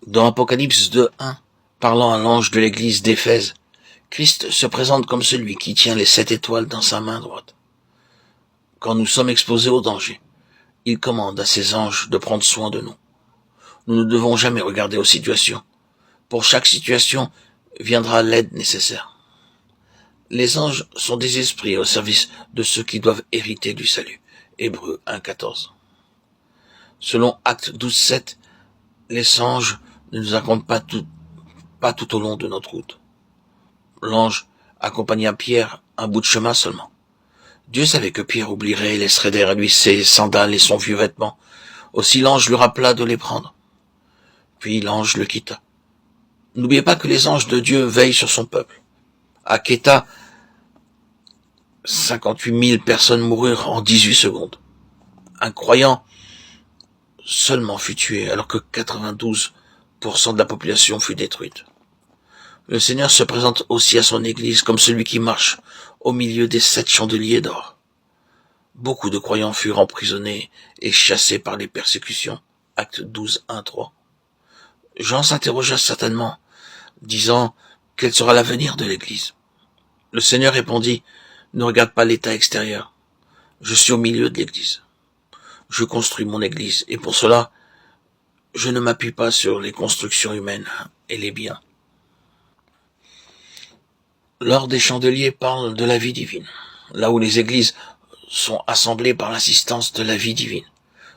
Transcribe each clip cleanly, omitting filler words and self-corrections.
Dans Apocalypse 2:1, parlant à l'ange de l'église d'Éphèse, Christ se présente comme celui qui tient les 7 étoiles dans sa main droite. Quand nous sommes exposés au danger, il commande à ses anges de prendre soin de nous. Nous ne devons jamais regarder aux situations. Pour chaque situation viendra l'aide nécessaire. Les anges sont des esprits au service de ceux qui doivent hériter du salut. Hébreux 1:14. Selon Actes 12:7, les anges ne nous accompagnent pas tout au long de notre route. L'ange accompagna Pierre un bout de chemin seulement. Dieu savait que Pierre oublierait et laisserait derrière lui ses sandales et son vieux vêtement. Aussi l'ange lui rappela de les prendre. Puis l'ange le quitta. N'oubliez pas que les anges de Dieu veillent sur son peuple. À Kéta, 58 000 personnes moururent en 18 secondes. Un croyant seulement fut tué alors que 92% de la population fut détruite. Le Seigneur se présente aussi à son Église comme celui qui marche au milieu des 7 chandeliers d'or. Beaucoup de croyants furent emprisonnés et chassés par les persécutions. Acte 12:1-3. Jean s'interrogea certainement, disant « Quel sera l'avenir de l'Église ?» Le Seigneur répondit « Ne regarde pas l'état extérieur. Je suis au milieu de l'Église. Je construis mon Église et pour cela, je ne m'appuie pas sur les constructions humaines et les biens. » L'or des chandeliers parle de la vie divine, là où les églises sont assemblées par l'assistance de la vie divine,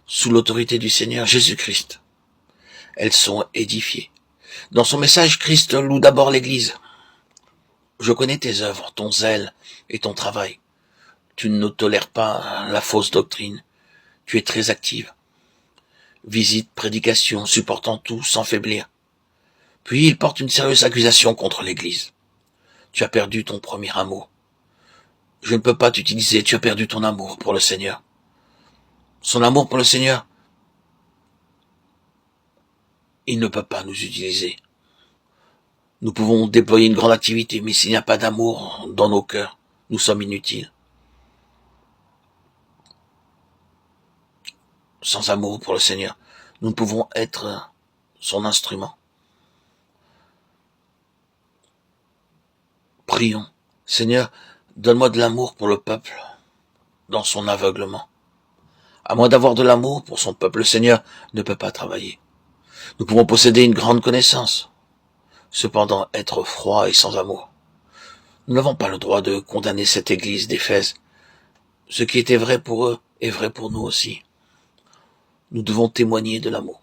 sous l'autorité du Seigneur Jésus-Christ. Elles sont édifiées. Dans son message, Christ loue d'abord l'Église. Je connais tes œuvres, ton zèle et ton travail. Tu ne tolères pas la fausse doctrine. Tu es très active. Visite, prédication, supportant tout sans faiblir. Puis il porte une sérieuse accusation contre l'Église. Tu as perdu ton premier amour. Je ne peux pas t'utiliser, tu as perdu ton amour pour le Seigneur. Son amour pour le Seigneur, il ne peut pas nous utiliser. Nous pouvons déployer une grande activité, mais s'il n'y a pas d'amour dans nos cœurs, nous sommes inutiles. Sans amour pour le Seigneur, nous ne pouvons être son instrument. Prions. Seigneur, donne-moi de l'amour pour le peuple dans son aveuglement. À moins d'avoir de l'amour pour son peuple, le Seigneur ne peut pas travailler. Nous pouvons posséder une grande connaissance, cependant être froid et sans amour. Nous n'avons pas le droit de condamner cette église d'Éphèse. Ce qui était vrai pour eux est vrai pour nous aussi. Nous devons témoigner de l'amour.